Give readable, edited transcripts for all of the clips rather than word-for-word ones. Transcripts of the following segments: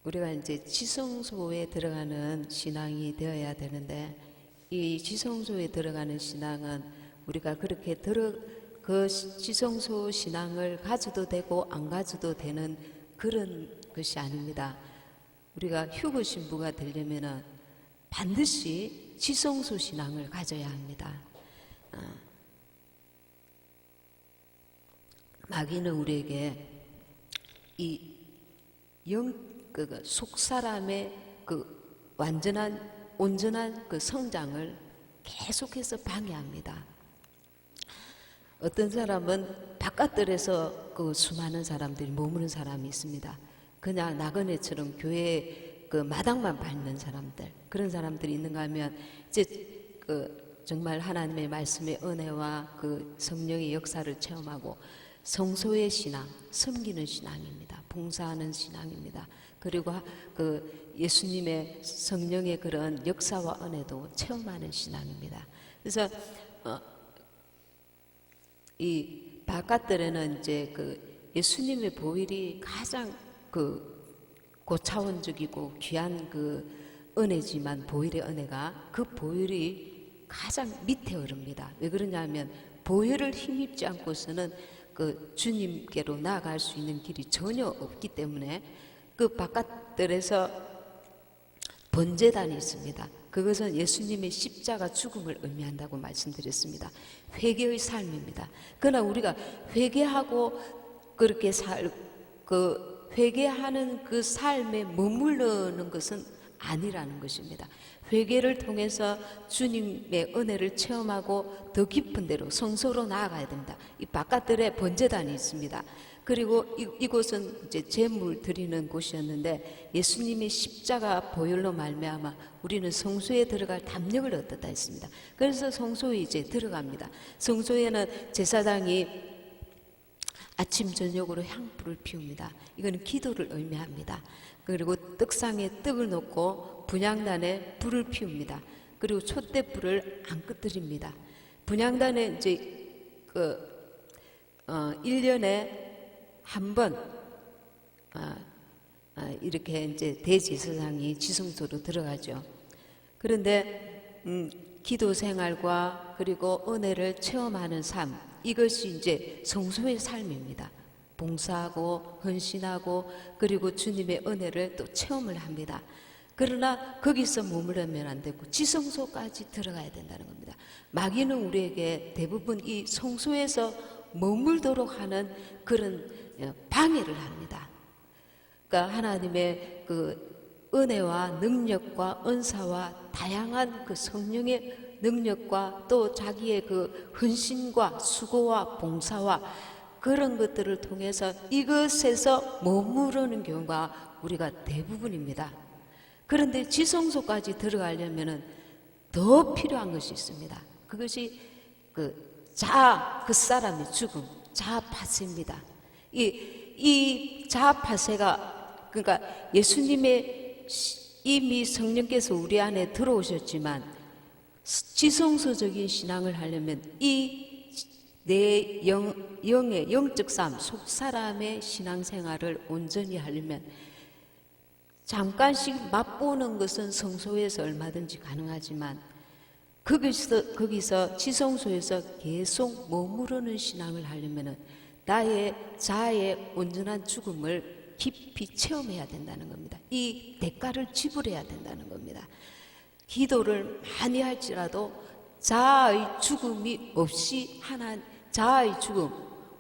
우리가 이제 지성소에 들어가는 신앙이 되어야 되는데, 이 지성소에 들어가는 신앙은 우리가 그렇게 그 지성소 신앙을 가져도 되고 안 가져도 되는 그런 것이 아닙니다. 우리가 휴거 신부가 되려면은 반드시 지성소 신앙을 가져야 합니다. 마귀는 우리에게 이 속 사람의 그 온전한 그 성장을 계속해서 방해합니다. 어떤 사람은 바깥들에서 그 수많은 사람들이 머무는 사람이 있습니다. 그냥 나그네처럼 교회 그 마당만 밟는 사람들, 그런 사람들이 있는가 하면 이제 그 정말 하나님의 말씀의 은혜와 그 성령의 역사를 체험하고 성소의 신앙, 섬기는 신앙입니다. 봉사하는 신앙입니다. 그리고 그 예수님의 성령의 그런 역사와 은혜도 체험하는 신앙입니다. 그래서 이 바깥들에는 이제 그 예수님의 보혈이 가장 그 고차원적이고 귀한 그 은혜지만, 보혈의 은혜가, 그 보혈이 가장 밑에 흐릅니다. 왜 그러냐면 보혈을 힘입지 않고서는 그 주님께로 나아갈 수 있는 길이 전혀 없기 때문에 그 바깥들에서 번제단이 있습니다. 그것은 예수님의 십자가 죽음을 의미한다고 말씀드렸습니다. 회개의 삶입니다. 그러나 우리가 회개하고 그렇게 회개하는 그 삶에 머무르는 것은 아니라는 것입니다. 회개를 통해서 주님의 은혜를 체험하고 더 깊은 데로 성소로 나아가야 됩니다. 이 바깥들에 번제단이 있습니다. 그리고 이곳은 이제 제물 드리는 곳이었는데, 예수님의 십자가 보혈로 말미암아 우리는 성소에 들어갈 담력을 얻었다 했습니다. 그래서 성소에 이제 들어갑니다. 성소에는 제사장이 아침 저녁으로 향불을 피웁니다. 이거는 기도를 의미합니다. 그리고 떡상에 떡을 놓고 분향단에 불을 피웁니다. 그리고 촛대불을 안 끄뜨립니다. 분향단에 이제 1년에 한 번 이렇게 이제 대제사장이 지성소로 들어가죠. 그런데 기도 생활과 그리고 은혜를 체험하는 삶, 이것이 이제 성소의 삶입니다. 봉사하고 헌신하고 그리고 주님의 은혜를 또 체험을 합니다. 그러나 거기서 머무르면 안 되고 지성소까지 들어가야 된다는 겁니다. 마귀는 우리에게 대부분 이 성소에서 머물도록 하는 그런 방해를 합니다. 그러니까 하나님의 그 은혜와 능력과 은사와 다양한 그 성령의 능력과 또 자기의 그 헌신과 수고와 봉사와 그런 것들을 통해서 이것에서 머무르는 경우가 우리가 대부분입니다. 그런데 지성소까지 들어가려면은 더 필요한 것이 있습니다. 그것이 그 사람의 죽음, 자아파세입니다. 이 자아파세가, 그러니까 예수님의 이미 성령께서 우리 안에 들어오셨지만 지성소적인 신앙을 하려면 이 내 영의 영적 삶, 속 사람의 신앙생활을 온전히 하려면 잠깐씩 맛보는 것은 성소에서 얼마든지 가능하지만 거기서 지성소에서 계속 머무르는 신앙을 하려면 나의 자아의 온전한 죽음을 깊이 체험해야 된다는 겁니다. 이 대가를 지불해야 된다는 겁니다. 기도를 많이 할지라도 자아의 죽음이 없이 자아의 죽음,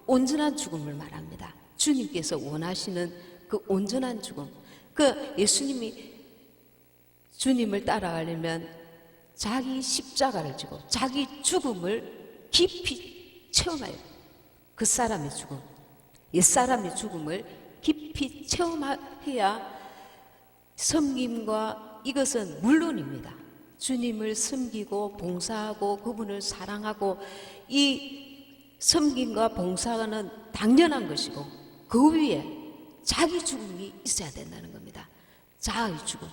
온전한 죽음을 말합니다. 주님께서 원하시는 그 온전한 죽음. 그 예수님이 주님을 따라가려면 자기 십자가를 지고 자기 죽음을 깊이 체험해요. 그 사람의 죽음, 옛사람의 죽음을 깊이 체험해야 섬김과 이것은 물론입니다. 주님을 섬기고 봉사하고 그분을 사랑하고 이 섬김과 봉사는 당연한 것이고 그 위에 자기 죽음이 있어야 된다는 겁니다. 자아의 죽음,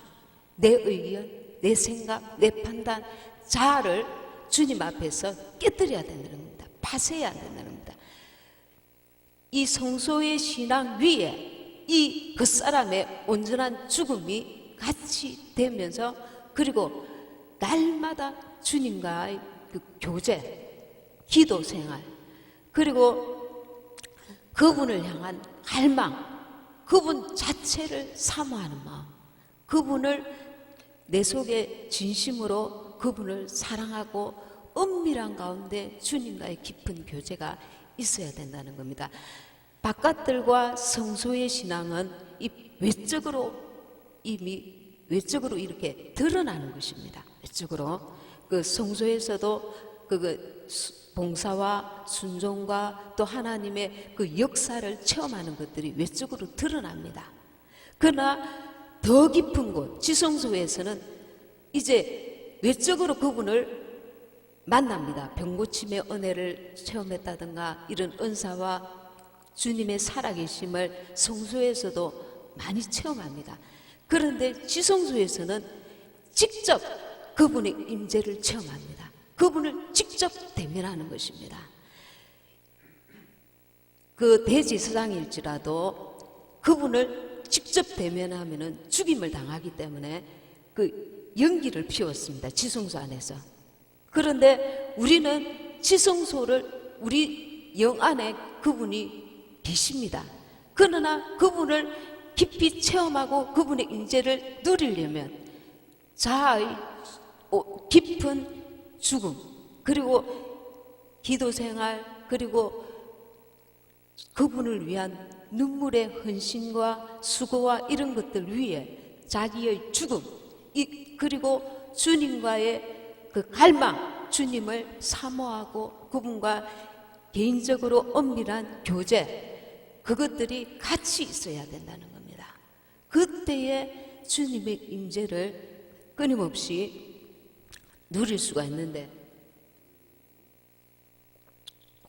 내 의견, 내 생각, 내 판단, 자아를 주님 앞에서 깨뜨려야 된다는 겁니다. 파쇄해야 된다는 겁니다. 이 성소의 신앙 위에 이 그 사람의 온전한 죽음이 같이 되면서, 그리고 날마다 주님과의 그 교제, 기도 생활, 그리고 그분을 향한 갈망, 그분 자체를 사모하는 마음, 그분을 내 속에 진심으로 그분을 사랑하고 은밀한 가운데 주님과의 깊은 교제가 있어야 된다는 겁니다. 바깥들과 성소의 신앙은 이 외적으로 이미 외적으로 이렇게 드러나는 것입니다. 외적으로 그 성소에서도 그 봉사와 순종과 또 하나님의 그 역사를 체험하는 것들이 외적으로 드러납니다. 그러나 더 깊은 곳 지성소에서는 이제 외적으로 그분을 만납니다. 병고침의 은혜를 체험했다든가 이런 은사와 주님의 살아계심을 성소에서도 많이 체험합니다. 그런데 지성소에서는 직접 그분의 임재를 체험합니다. 그분을 직접 대면하는 것입니다. 그 대제사장일지라도 그분을 직접 대면하면은 죽임을 당하기 때문에 그 연기를 피웠습니다. 지성소 안에서. 그런데 우리는 지성소를 우리 영 안에 그분이 계십니다. 그러나 그분을 깊이 체험하고 그분의 임재를 누리려면 자아의 깊은 죽음, 그리고 기도생활, 그리고 그분을 위한 눈물의 헌신과 수고와 이런 것들 위에 자기의 죽음, 그리고 주님과의 그 갈망, 주님을 사모하고 그분과 개인적으로 엄밀한 교제, 그것들이 같이 있어야 된다는 겁니다. 그때에 주님의 임재를 끊임없이 누릴 수가 있는데,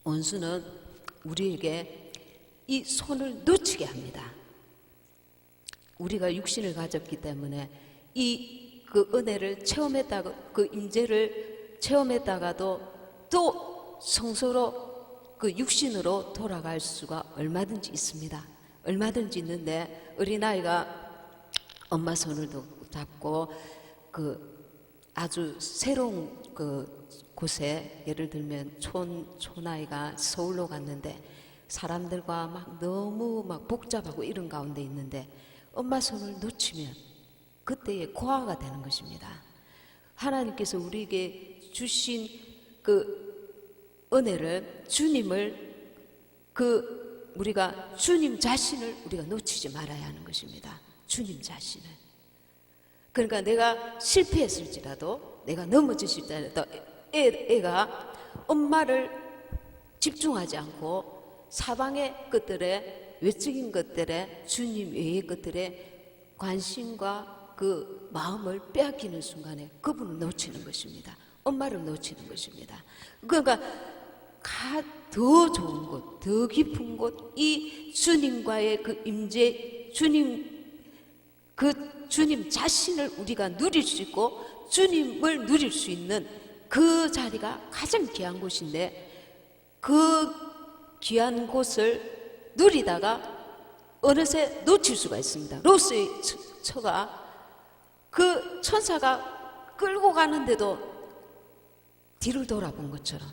원수는 우리에게 이 손을 놓치게 합니다. 우리가 육신을 가졌기 때문에 이 그 은혜를 체험했다가 그 임재를 체험했다가도 또 성소로 그 육신으로 돌아갈 수가 얼마든지 있습니다. 얼마든지 있는데, 어린아이가 엄마 손을 잡고 그 아주 새로운 그 곳에, 예를 들면 촌아이가 서울로 갔는데 사람들과 막 너무 막 복잡하고 이런 가운데 있는데 엄마 손을 놓치면 그때에 고아가 되는 것입니다. 하나님께서 우리에게 주신 그 은혜를, 주님을, 그 우리가 주님 자신을 우리가 놓치지 말아야 하는 것입니다. 주님 자신을. 그러니까 내가 실패했을지라도, 내가 넘어졌을지라도 애가 엄마를 집중하지 않고 사방의 것들에, 외적인 것들에, 주님 외의 것들에 관심과 그 마음을 빼앗기는 순간에 그분을 놓치는 것입니다. 엄마를 놓치는 것입니다. 그러니까 더 좋은 곳, 더 깊은 곳, 이 주님과의 그 임재, 주님 자신을 우리가 누릴 수 있고 주님을 누릴 수 있는 그 자리가 가장 귀한 곳인데, 그 귀한 곳을 누리다가 어느새 놓칠 수가 있습니다. 롯의 처가 그 천사가 끌고 가는데도 뒤를 돌아본 것처럼,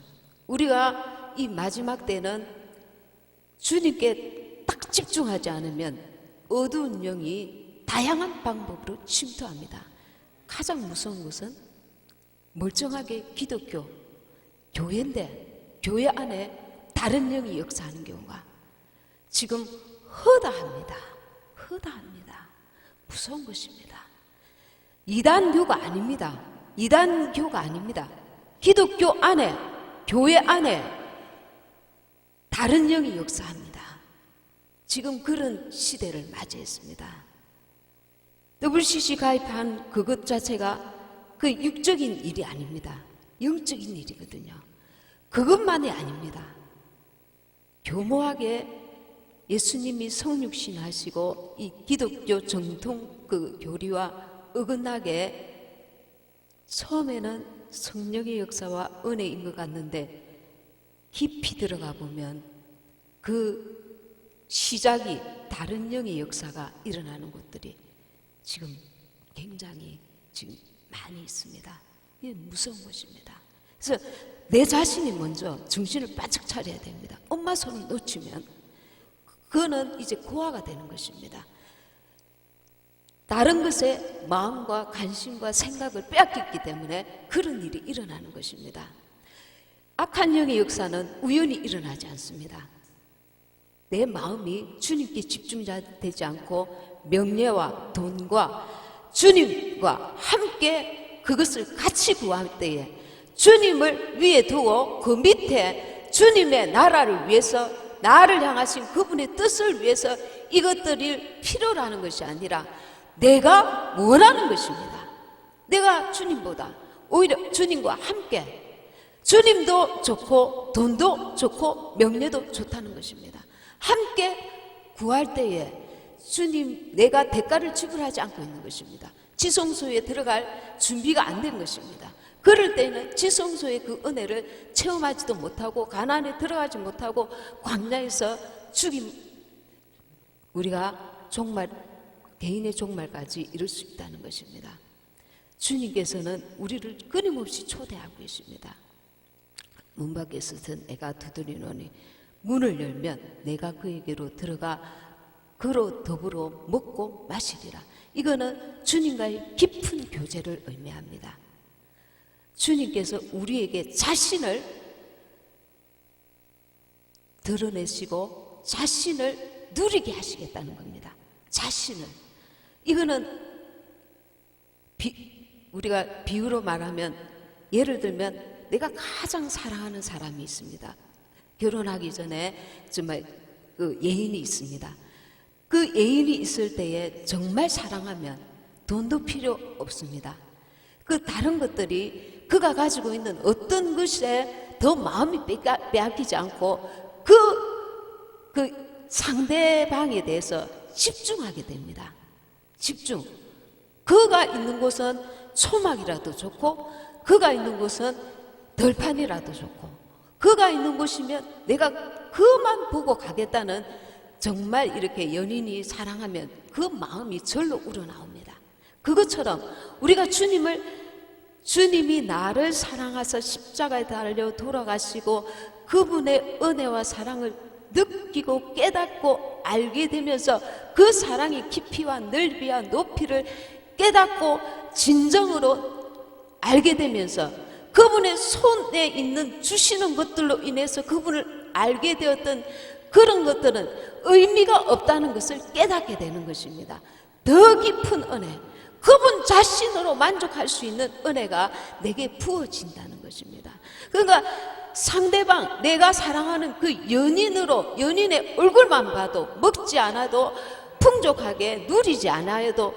우리가 이 마지막 때는 주님께 딱 집중하지 않으면 어두운 영이 다양한 방법으로 침투합니다. 가장 무서운 것은 멀쩡하게 기독교, 교회인데 교회 안에 다른 영이 역사하는 경우가 지금 허다합니다. 무서운 것입니다. 이단교가 아닙니다. 이단교가 아닙니다. 기독교 안에, 교회 안에 다른 영이 역사합니다. 지금 그런 시대를 맞이했습니다. WCC 가입한 그것 자체가 그 육적인 일이 아닙니다. 영적인 일이거든요. 그것만이 아닙니다. 교모하게 예수님이 성육신 하시고 이 기독교 정통 그 교리와 어긋나게 처음에는 성령의 역사와 은혜인 것 같는데 깊이 들어가 보면 그 시작이 다른 영의 역사가 일어나는 곳들이 지금 굉장히 지금 많이 있습니다. 이게 무서운 것입니다. 그래서 내 자신이 먼저 정신을 바짝 차려야 됩니다. 엄마 손을 놓치면 그거는 이제 고아가 되는 것입니다. 다른 것에 마음과 관심과 생각을 빼앗겼기 때문에 그런 일이 일어나는 것입니다. 악한 영의 역사는 우연히 일어나지 않습니다. 내 마음이 주님께 집중되지 않고 명예와 돈과 주님과 함께 그것을 같이 구할 때에 주님을 위에 두고 그 밑에 주님의 나라를 위해서 나를 향하신 그분의 뜻을 위해서 이것들이 필요로 하는 것이 아니라 내가 원하는 것입니다. 내가 주님보다 오히려 주님과 함께 주님도 좋고 돈도 좋고 명예도 좋다는 것입니다. 함께 구할 때에 주님 내가 대가를 지불하지 않고 있는 것입니다. 지성소에 들어갈 준비가 안 된 것입니다. 그럴 때는 지성소의 그 은혜를 체험하지도 못하고 가나안에 들어가지 못하고 광야에서 우리가 종말 개인의 종말까지 이룰 수 있다는 것입니다. 주님께서는 우리를 끊임없이 초대하고 계십니다. 문 밖에서 든 애가 두드리노니 문을 열면 내가 그에게로 들어가 그로 더불어 먹고 마시리라. 이거는 주님과의 깊은 교제를 의미합니다. 주님께서 우리에게 자신을 드러내시고 자신을 누리게 하시겠다는 겁니다. 자신을. 이거는 우리가 비유로 말하면 예를 들면 내가 가장 사랑하는 사람이 있습니다. 결혼하기 전에 정말 그 예인이 있습니다. 그 예인이 있을 때에 정말 사랑하면 돈도 필요 없습니다. 그 다른 것들이 그가 가지고 있는 어떤 것에 더 마음이 빼앗기지 않고 그 상대방에 대해서 집중하게 됩니다. 집중. 그가 있는 곳은 초막이라도 좋고 그가 있는 곳은 덜판이라도 좋고 그가 있는 곳이면 내가 그만 보고 가겠다는 정말 이렇게 연인이 사랑하면 그 마음이 절로 우러나옵니다. 그것처럼 우리가 주님이 나를 사랑하사 십자가에 달려 돌아가시고 그분의 은혜와 사랑을 느끼고 깨닫고 알게 되면서 그 사랑의 깊이와 넓이와 높이를 깨닫고 진정으로 알게 되면서 그분의 손에 있는 주시는 것들로 인해서 그분을 알게 되었던 그런 것들은 의미가 없다는 것을 깨닫게 되는 것입니다. 더 깊은 은혜, 그분 자신으로 만족할 수 있는 은혜가 내게 부어진다는 것입니다. 그러니까 상대방, 내가 사랑하는 그 연인의 얼굴만 봐도 먹지 않아도 풍족하게 누리지 않아도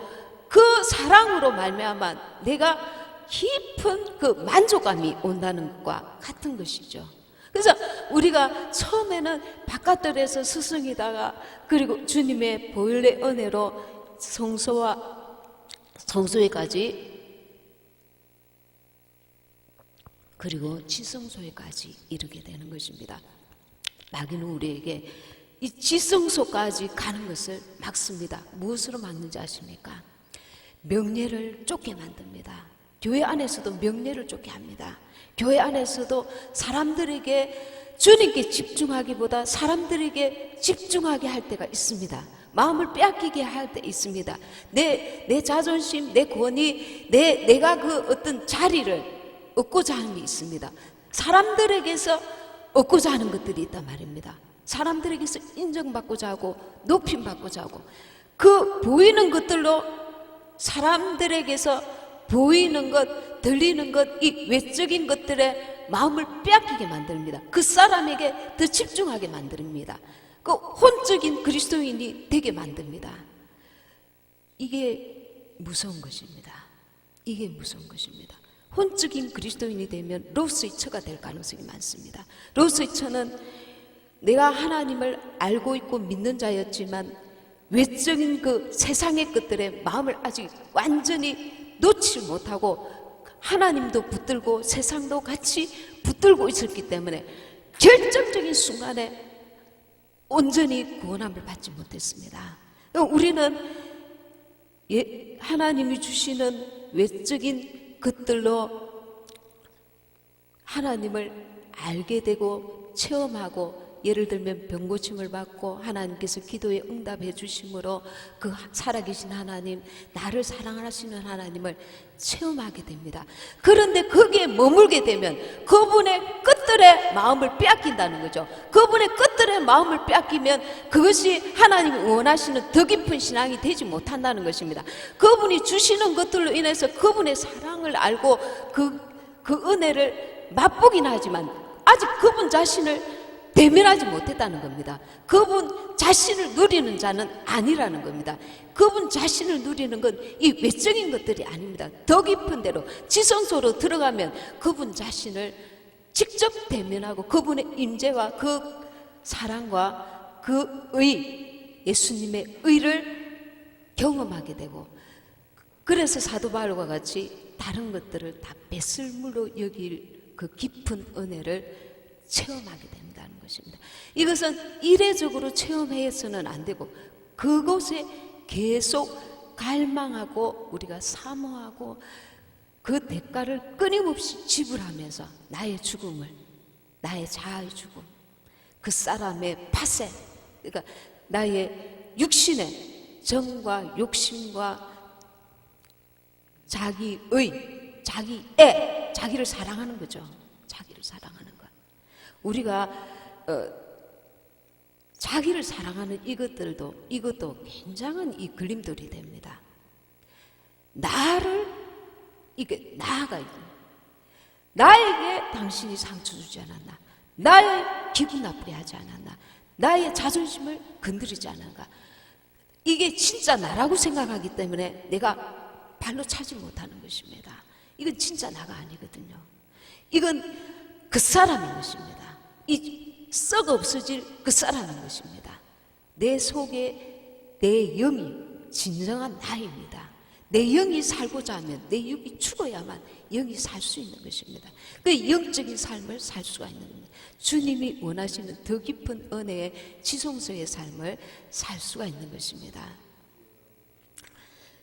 그 사랑으로 말미암아 내가 깊은 그 만족감이 온다는 것과 같은 것이죠. 그래서 우리가 처음에는 바깥들에서 스승이다가 그리고 주님의 보혈의 은혜로 성소에까지 그리고 지성소에까지 이르게 되는 것입니다. 마귀는 우리에게 이 지성소까지 가는 것을 막습니다. 무엇으로 막는지 아십니까? 명예를 쫓게 만듭니다. 교회 안에서도 명예를 쫓게 합니다. 교회 안에서도 사람들에게 주님께 집중하기보다 사람들에게 집중하게 할 때가 있습니다. 마음을 빼앗기게 할 때 있습니다. 내 자존심, 내 권위, 내가 그 어떤 자리를 얻고자 하는 게 있습니다. 사람들에게서 얻고자 하는 것들이 있단 말입니다. 사람들에게서 인정받고자 하고 높임받고자 하고 그 보이는 것들로 사람들에게서 보이는 것, 들리는 것, 이 외적인 것들에 마음을 빼앗기게 만듭니다. 그 사람에게 더 집중하게 만듭니다. 그 혼적인 그리스도인이 되게 만듭니다. 이게 무서운 것입니다. 이게 무서운 것입니다. 혼적인 그리스도인이 되면 로스의 처가 될 가능성이 많습니다. 로스의 처는 내가 하나님을 알고 있고 믿는 자였지만 외적인 그 세상의 것들에 마음을 아직 완전히 놓지 못하고 하나님도 붙들고 세상도 같이 붙들고 있었기 때문에 결정적인 순간에 온전히 구원함을 받지 못했습니다. 우리는 하나님이 주시는 외적인 것들로 하나님을 알게 되고 체험하고, 예를 들면 병 고침을 받고 하나님께서 기도에 응답해 주심으로 그 살아계신 하나님, 나를 사랑하시는 하나님을 체험하게 됩니다. 그런데 거기에 머물게 되면 그분의 끝들의 마음을 빼앗긴다는 거죠. 그분의 끝들의 마음을 빼앗기면 그것이 하나님이 원하시는 더 깊은 신앙이 되지 못한다는 것입니다. 그분이 주시는 것들로 인해서 그분의 사랑을 알고 그 은혜를 맛보긴 하지만 아직 그분 자신을 대면하지 못했다는 겁니다. 그분 자신을 누리는 자는 아니라는 겁니다. 그분 자신을 누리는 건 이 외적인 것들이 아닙니다. 더 깊은 데로 지성소로 들어가면 그분 자신을 직접 대면하고 그분의 임재와 그 사랑과 그 예수님의 의를 경험하게 되고, 그래서 사도 바울과 같이 다른 것들을 다 배설물로 여길 그 깊은 은혜를 체험하게 된다는 것입니다. 이것은 이례적으로 체험해서는 안 되고 그곳에 계속 갈망하고 우리가 사모하고 그 대가를 끊임없이 지불하면서 나의 죽음을, 나의 자아의 죽음, 그 사람의 파쇄, 그러니까 나의 육신의 정과 욕심과 자기의, 자기를 사랑하는 거죠. 자기를 사랑하는 것. 우리가 자기를 사랑하는 이것도 굉장한 이 걸림돌이 됩니다. 나아가 나에게 당신이 상처 주지 않았나, 나의 기분 나쁘게 하지 않았나, 나의 자존심을 건드리지 않았나, 이게 진짜 나라고 생각하기 때문에 내가 발로 차지 못하는 것입니다. 이건 진짜 나가 아니거든요. 이건 그 사람인 것입니다. 이 썩 없어질 그 사람인 것입니다. 내 속에 내 영이 진정한 나입니다. 내 영이 살고자 하면 내 영이 죽어야만 영이 살 수 있는 것입니다. 그 영적인 삶을 살 수가 있는 겁니다. 주님이 원하시는 더 깊은 은혜의 지성소의 삶을 살 수가 있는 것입니다.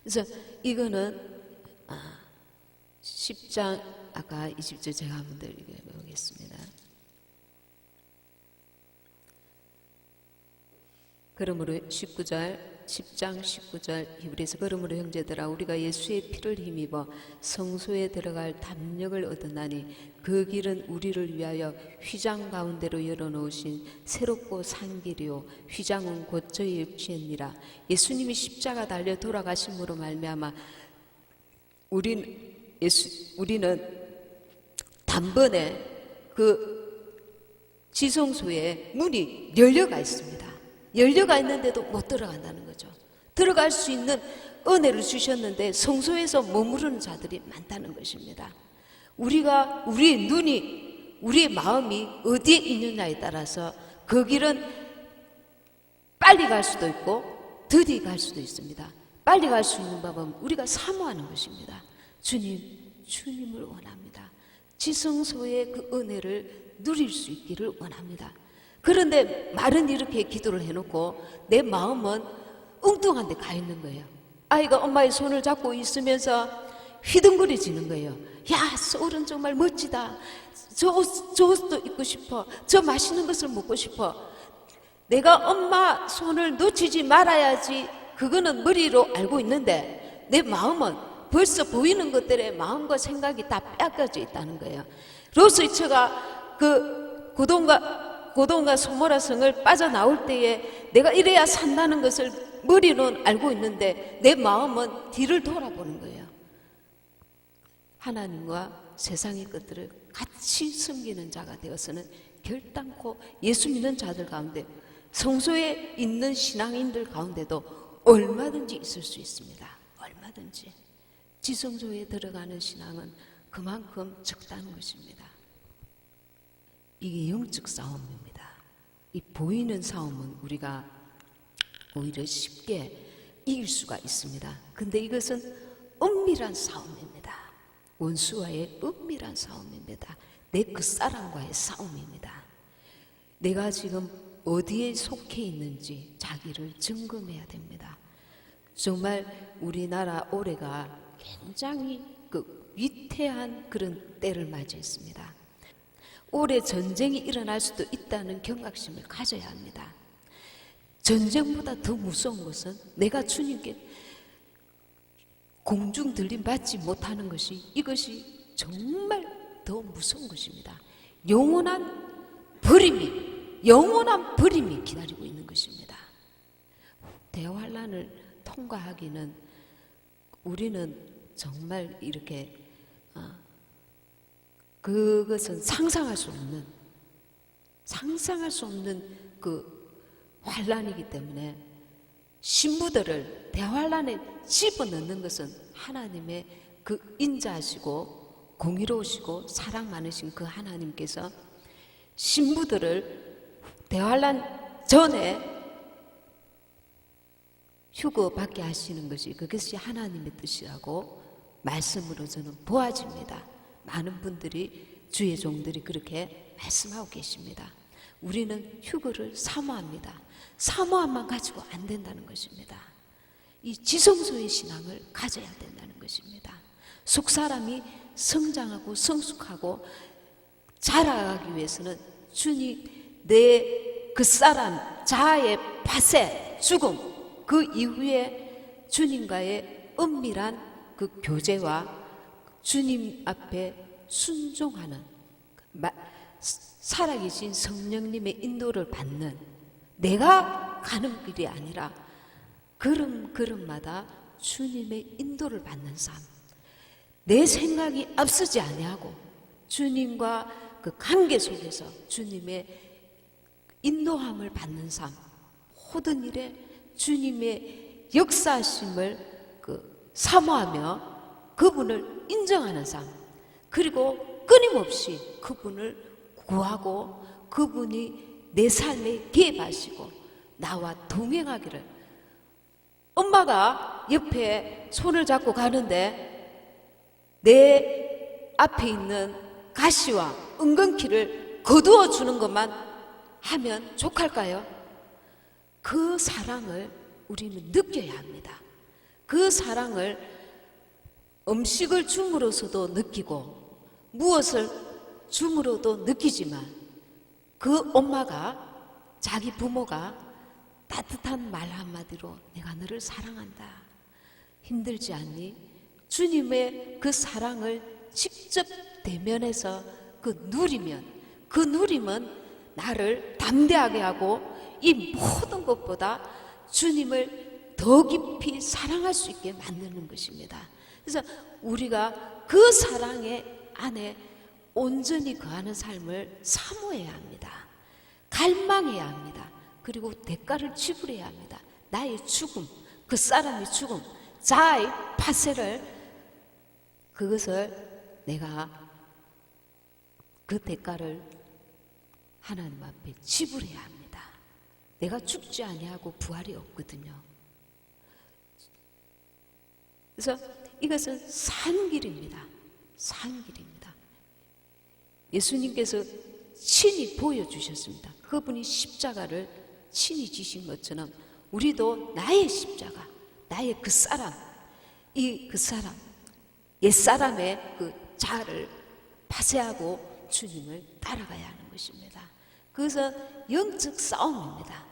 그래서 이거는 10장 아까 20절 제가 한번 더 읽어보겠습니다. 그러므로 10장 19절 히브리서, 그러므로 형제들아 우리가 예수의 피를 힘입어 성소에 들어갈 담력을 얻었나니 그 길은 우리를 위하여 휘장 가운데로 열어놓으신 새롭고 산 길이요 휘장은 곧 저희 육체니라. 예수님이 십자가 달려 돌아가심으로 말미암아 우리는 단번에 그 지성소에 문이 열려가 있습니다. 열려가 있는데도 못 들어간다는 거죠. 들어갈 수 있는 은혜를 주셨는데 성소에서 머무르는 자들이 많다는 것입니다. 우리의 눈이, 우리의 마음이 어디에 있느냐에 따라서 그 길은 빨리 갈 수도 있고 더디 갈 수도 있습니다. 빨리 갈 수 있는 법은 우리가 사모하는 것입니다. 주님을 원합니다. 지성소의 그 은혜를 누릴 수 있기를 원합니다. 그런데 말은 이렇게 기도를 해놓고 내 마음은 엉뚱한 데 가 있는 거예요. 아이가 엄마의 손을 잡고 있으면서 휘둥그레지는 거예요. 야, 서울은 정말 멋지다. 저 옷도 입고 싶어. 저 맛있는 것을 먹고 싶어. 내가 엄마 손을 놓치지 말아야지. 그거는 머리로 알고 있는데 내 마음은 벌써 보이는 것들에 마음과 생각이 다 빼앗겨져 있다는 거예요. 로스이처가 그 고동과 소모라 성을 빠져나올 때에 내가 이래야 산다는 것을 머리로는 알고 있는데 내 마음은 뒤를 돌아보는 거예요. 하나님과 세상의 것들을 같이 섬기는 자가 되어서는 결단코 예수 믿는 자들 가운데, 성소에 있는 신앙인들 가운데도 얼마든지 있을 수 있습니다. 얼마든지. 지성소에 들어가는 신앙은 그만큼 적다는 것입니다. 이게 영적 싸움입니다. 이 보이는 싸움은 우리가 오히려 쉽게 이길 수가 있습니다. 근데 이것은 은밀한 싸움입니다. 원수와의 은밀한 싸움입니다. 내 그 사람과의 싸움입니다. 내가 지금 어디에 속해 있는지 자기를 점검해야 됩니다. 정말 우리나라 올해가 굉장히 위태한 그런 때를 맞이했습니다. 올해 전쟁이 일어날 수도 있다는 경각심을 가져야 합니다. 전쟁보다 더 무서운 것은 내가 주님께 공중 들림 받지 못하는 것이, 이것이 정말 더 무서운 것입니다. 영원한 버림이 기다리고 있는 것입니다. 대환란을 통과하기는 우리는 정말 이렇게 그것은 상상할 수 없는 그 환란이기 때문에 신부들을 대환란에 집어넣는 것은 하나님의 그 인자하시고 공의로우시고 사랑 많으신 그 하나님께서 신부들을 대환란 전에 휴거 받게 하시는 것이, 그것이 하나님의 뜻이라고 말씀으로 저는 보아집니다. 많은 분들이, 주의 종들이 그렇게 말씀하고 계십니다. 우리는 휴거를 사모합니다. 사모함만 가지고 안 된다는 것입니다. 이 지성소의 신앙을 가져야 된다는 것입니다. 속사람이 성장하고 성숙하고 자라가기 위해서는 주님, 내 그 사람 자아의 파쇄, 죽음, 그 이후에 주님과의 은밀한 그 교제와 주님 앞에 순종하는, 살아계신 성령님의 인도를 받는, 내가 가는 길이 아니라 걸음걸음마다 주님의 인도를 받는 삶, 내 생각이 앞서지 아니하고 주님과 그 관계 속에서 주님의 인도함을 받는 삶, 모든 일에 주님의 역사하심을 사모하며 그분을 인정하는 삶, 그리고 끊임없이 그분을 구하고 그분이 내 삶에 개입하시고 나와 동행하기를. 엄마가 옆에 손을 잡고 가는데 내 앞에 있는 가시와 은근키를 거두어 주는 것만 하면 족할까요? 그 사랑을 우리는 느껴야 합니다. 그 사랑을 음식을 줌으로써도 느끼고 무엇을 줌으로도 느끼지만, 그 엄마가, 자기 부모가 따뜻한 말 한마디로 내가 너를 사랑한다, 힘들지 않니? 주님의 그 사랑을 직접 대면해서 누리면, 그 누림은 나를 담대하게 하고 이 모든 것보다 주님을 더 깊이 사랑할 수 있게 만드는 것입니다. 그래서 우리가 그 사랑의 안에 온전히 거하는 삶을 사모해야 합니다. 갈망해야 합니다. 그리고 대가를 지불해야 합니다. 나의 죽음, 그 사람의 죽음, 자아의 파쇄를, 그것을 내가 그 대가를 하나님 앞에 지불해야 합니다. 내가 죽지 아니하고 부활이 없거든요. 그래서 이것은 산길입니다. 산길입니다. 예수님께서 친히 보여주셨습니다. 그분이 십자가를 친히 지신 것처럼 우리도 나의 십자가, 나의 그 사람, 옛사람의 그 자아를 파쇄하고 주님을 따라가야 하는 것입니다. 그것은 영적 싸움입니다.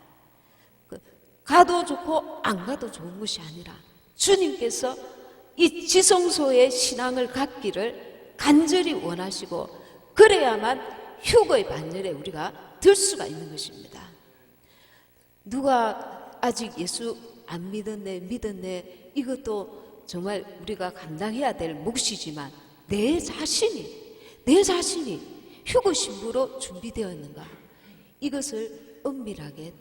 가도 좋고 안 가도 좋은 것이 아니라 주님께서 이 지성소의 신앙을 갖기를 간절히 원하시고, 그래야만 휴거의 반열에 우리가 들 수가 있는 것입니다. 누가 아직 예수 안 믿었네, 이것도 정말 우리가 감당해야 될 몫이지만, 내 자신이 휴거 신부로 준비되어 있는가, 이것을 은밀하게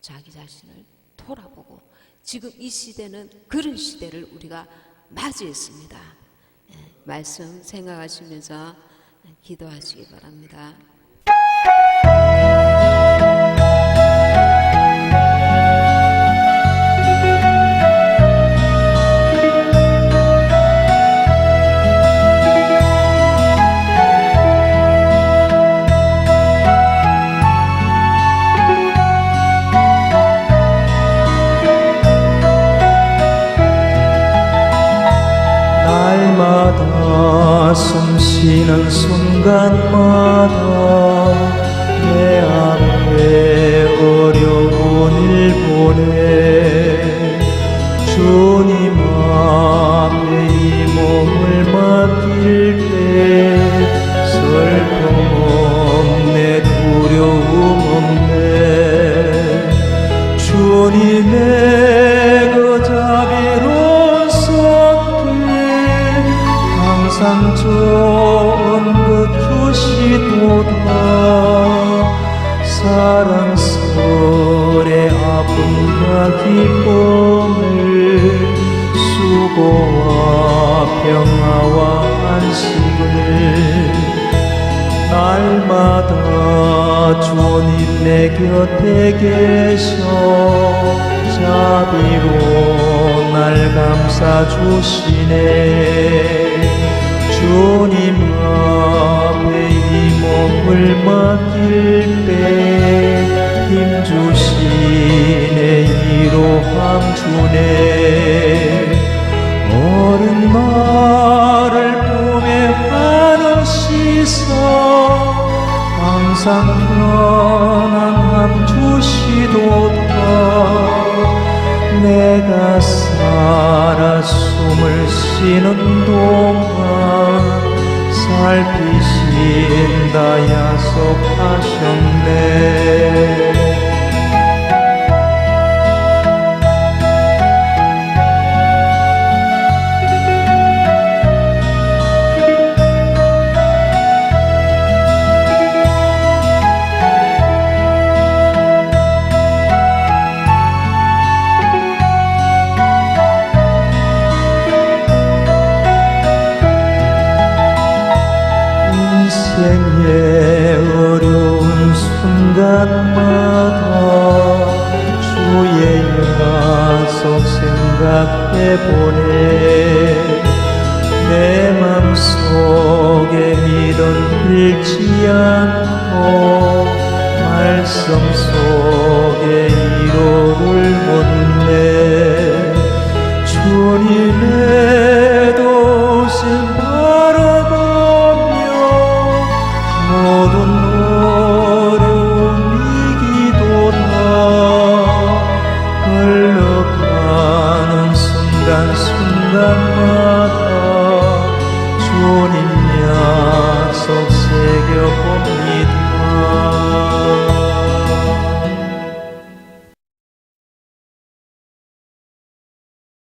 자기 자신을 돌아보고, 지금 이 시대는 그런 시대를 우리가 맞이했습니다. 말씀 생각하시면서 기도하시기 바랍니다. 날마다 숨쉬는 순간마다 내 앞에 어려운 일 보내 주님 앞에 이 몸을 맡길 때 슬픔 없네 두려움 없네 주님의 그 자비로운 손길 항상 좋은 것 주시도다 사랑스레 아픔과 기쁨을 수고와 평화와 안식을 날마다 주님 내 곁에 계셔 자비로 날 감싸주시네 주님 앞에 이 몸을 맡길 때 힘주시네 위로함 주네 어른 나를 보며 환호시서 항상 편안함 주시도다 내가 살아 숨을 쉬는 동안 살피신다 약속하셨네 인생의 어려운 순간마다 주의 약속 생각해보네 내 맘속에 믿음 잃지 않고 말씀 속에 위로를 얻네 주님의 도심 바라보며 모든 어려움 이기도다 흘러가는 순간순간마다 주님 약속 새겨봅니다